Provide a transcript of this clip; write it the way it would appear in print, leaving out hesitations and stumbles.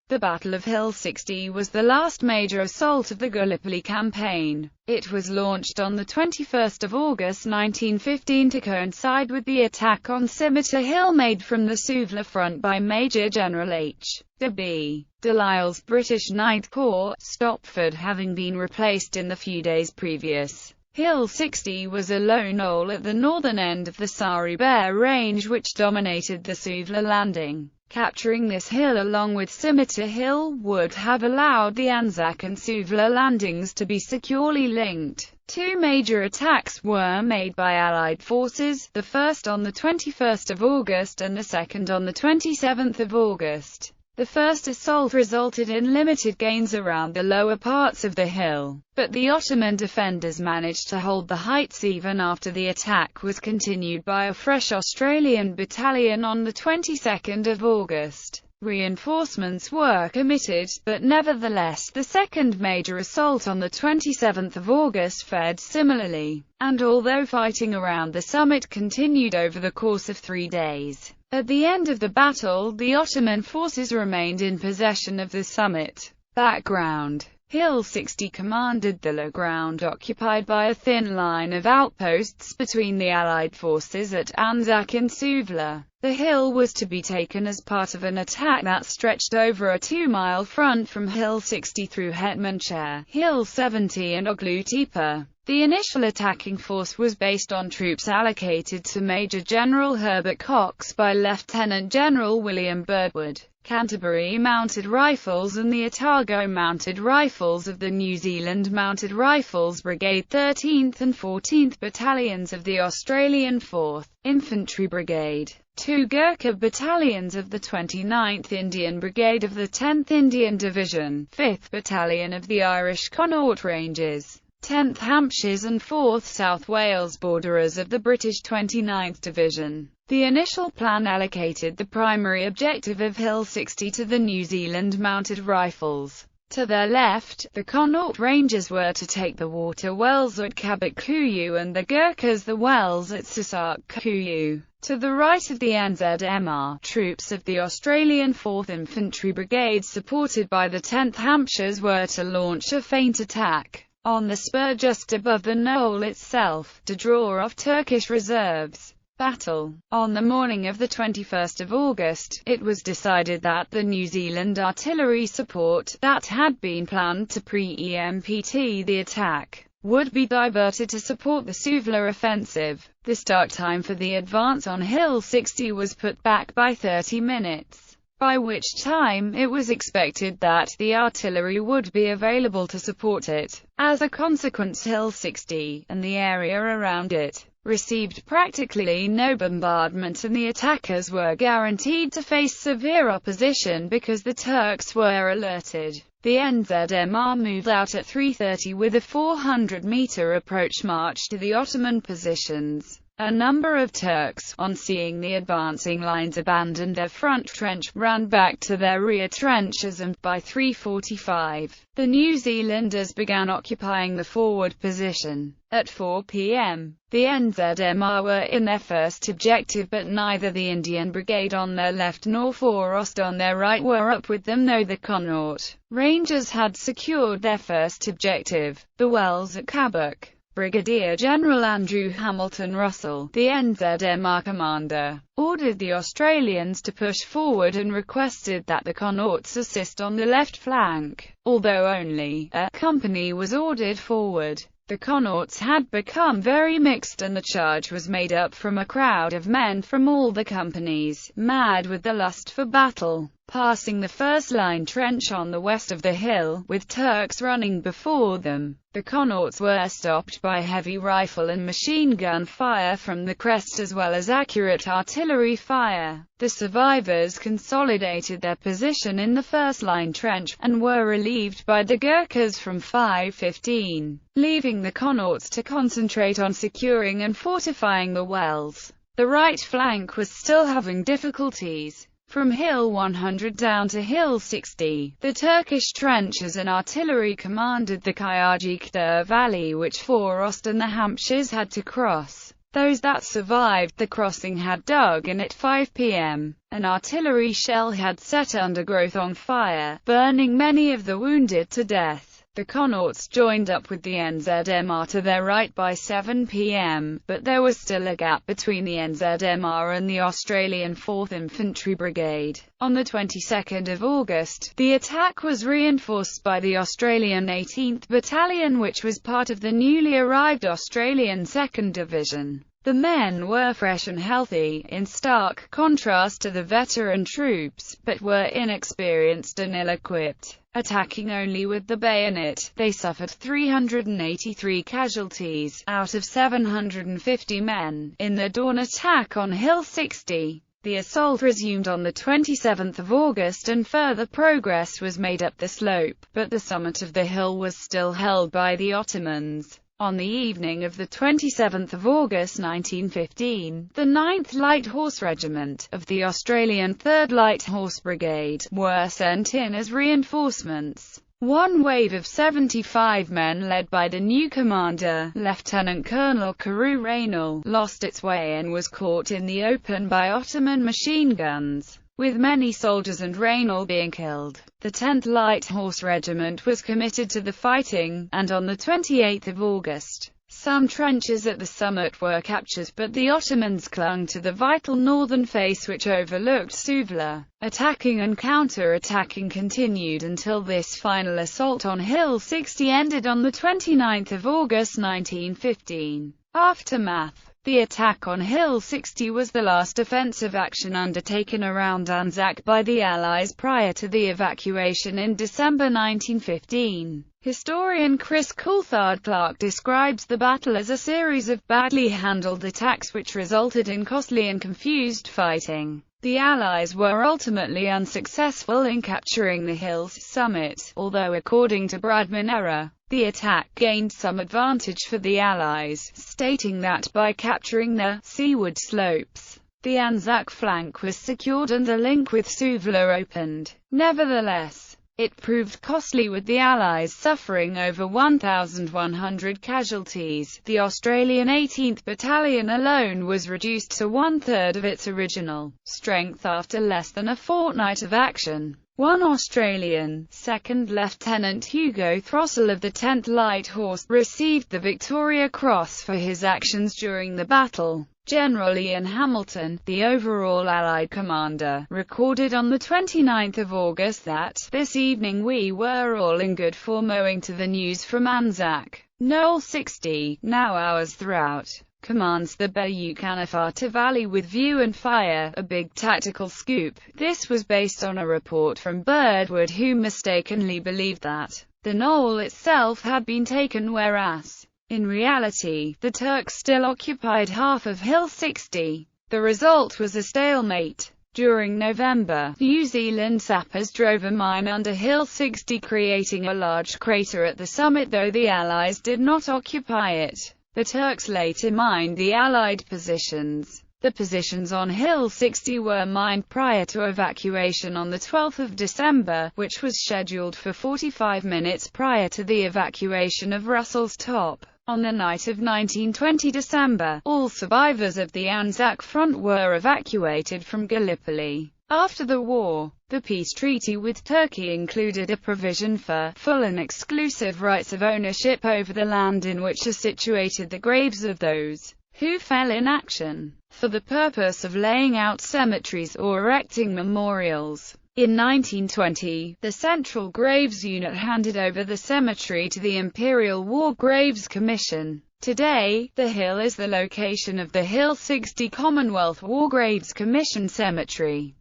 The Battle of Hill 60 was the last major assault of the Gallipoli campaign. It was launched on 21 August 1915 to coincide with the attack on Scimitar Hill made from the Suvla front by Major General H. B. Delisle's British Ninth Corps, Stopford having been replaced in the few days previous. Hill 60 was a low knoll at the northern end of the Sari Bair Range which dominated the Suvla landing. Capturing this hill along with Scimitar Hill would have allowed the Anzac and Suvla landings to be securely linked. Two major attacks were made by Allied forces, the first on 21 August and the second on 27 August. The first assault resulted in limited gains around the lower parts of the hill, but the Ottoman defenders managed to hold the heights even after the attack was continued by a fresh Australian battalion on the 22nd of August. Reinforcements were committed, but nevertheless the second major assault on the 27th of August fared similarly, and although fighting around the summit continued over the course of 3 days, at the end of the battle, the Ottoman forces remained in possession of the summit. Background: Hill 60 commanded the low ground occupied by a thin line of outposts between the Allied forces at Anzac and Suvla. The hill was to be taken as part of an attack that stretched over a 2-mile front from Hill 60 through Hetmanshire, Hill 70 and Oglu Tepe. The initial attacking force was based on troops allocated to Major General Herbert Cox by Lieutenant General William Birdwood. Canterbury Mounted Rifles and the Otago Mounted Rifles of the New Zealand Mounted Rifles Brigade 13th and 14th Battalions of the Australian 4th Infantry Brigade. 2 Gurkha battalions of the 29th Indian Brigade of the 10th Indian Division, 5th Battalion of the Irish Connaught Rangers, 10th Hampshires and 4th South Wales Borderers of the British 29th Division. The initial plan allocated the primary objective of Hill 60 to the New Zealand Mounted Rifles. To their left, the Connaught Rangers were to take the water wells at Cabot Kuyu and the Gurkhas the wells at Sasak Kuyu. To the right of the NZMR, troops of the Australian 4th Infantry Brigade supported by the 10th Hampshires were to launch a feint attack on the spur just above the knoll itself, to draw off Turkish reserves. Battle. On the morning of 21 August, it was decided that the New Zealand artillery support, that had been planned to pre-empt the attack, would be diverted to support the Suvla offensive. The start time for the advance on Hill 60 was put back by 30 minutes, by which time it was expected that the artillery would be available to support it. As a consequence, Hill 60, and the area around it, received practically no bombardment and the attackers were guaranteed to face severe opposition because the Turks were alerted. The NZMR moved out at 3:30 with a 400-meter approach march to the Ottoman positions. A number of Turks, on seeing the advancing lines, abandoned their front trench, ran back to their rear trenches and, by 3:45, the New Zealanders began occupying the forward position. At 4 p.m., the NZMR were in their first objective, but neither the Indian Brigade on their left nor Forrest on their right were up with them, though the Connaught Rangers had secured their first objective, the wells at Cabot. Brigadier General Andrew Hamilton Russell, the NZMR commander, ordered the Australians to push forward and requested that the Connaughts assist on the left flank. Although only a company was ordered forward, the Connaughts had become very mixed and the charge was made up from a crowd of men from all the companies, mad with the lust for battle. Passing the first-line trench on the west of the hill, with Turks running before them, the Connaughts were stopped by heavy rifle and machine gun fire from the crest as well as accurate artillery fire. The survivors consolidated their position in the first-line trench, and were relieved by the Gurkhas from 5:15, leaving the Connaughts to concentrate on securing and fortifying the wells. The right flank was still having difficulties. From Hill 100 down to Hill 60, the Turkish trenches and artillery commanded the Kayacikdere Valley, which Forrest and the Hampshires had to cross. Those that survived the crossing had dug in at 5 p.m. An artillery shell had set undergrowth on fire, burning many of the wounded to death. The Connaughts joined up with the NZMR to their right by 7 p.m., but there was still a gap between the NZMR and the Australian 4th Infantry Brigade. On the 22nd of August, the attack was reinforced by the Australian 18th Battalion, which was part of the newly arrived Australian 2nd Division. The men were fresh and healthy, in stark contrast to the veteran troops, but were inexperienced and ill-equipped. Attacking only with the bayonet, they suffered 383 casualties, out of 750 men, in the dawn attack on Hill 60. The assault resumed on the 27th of August and further progress was made up the slope, but the summit of the hill was still held by the Ottomans. On the evening of the 27th of August 1915, the 9th Light Horse Regiment, of the Australian 3rd Light Horse Brigade, were sent in as reinforcements. One wave of 75 men led by the new commander, Lieutenant Colonel Carew Raynal, lost its way and was caught in the open by Ottoman machine guns, with many soldiers and Raynal being killed. The 10th Light Horse Regiment was committed to the fighting, and on the 28th of August, some trenches at the summit were captured, but the Ottomans clung to the vital northern face which overlooked Suvla. Attacking and counter-attacking continued until this final assault on Hill 60 ended on the 29th of August 1915. Aftermath. The attack on Hill 60 was the last offensive action undertaken around Anzac by the Allies prior to the evacuation in December 1915. Historian Chris Coulthard-Clarke describes the battle as a series of badly handled attacks which resulted in costly and confused fighting. The Allies were ultimately unsuccessful in capturing the hill's summit, although according to Brad Minera, the attack gained some advantage for the Allies, stating that by capturing the seaward slopes, the Anzac flank was secured and the link with Suvla opened. Nevertheless, it proved costly, with the Allies suffering over 1,100 casualties. The Australian 18th Battalion alone was reduced to one-third of its original strength after less than a fortnight of action. One Australian, 2nd Lieutenant Hugo Throssell of the 10th Light Horse, received the Victoria Cross for his actions during the battle. General Ian Hamilton, the overall Allied commander, recorded on the 29th of August that, "This evening we were all in good form owing to the news from Anzac. Knoll 60, now ours throughout, commands the Bayou Canafata Valley with view and fire, a big tactical scoop." This was based on a report from Birdwood, who mistakenly believed that the knoll itself had been taken, whereas, in reality, the Turks still occupied half of Hill 60. The result was a stalemate. During November, New Zealand sappers drove a mine under Hill 60, creating a large crater at the summit, though the Allies did not occupy it. The Turks later mined the Allied positions. The positions on Hill 60 were mined prior to evacuation on the 12th of December, which was scheduled for 45 minutes prior to the evacuation of Russell's Top. On the night of 19-20 December, all survivors of the Anzac Front were evacuated from Gallipoli. After the war, the peace treaty with Turkey included a provision for full and exclusive rights of ownership over the land in which are situated the graves of those who fell in action, for the purpose of laying out cemeteries or erecting memorials. In 1920, the Central Graves Unit handed over the cemetery to the Imperial War Graves Commission. Today, the hill is the location of the Hill 60 Commonwealth War Graves Commission Cemetery.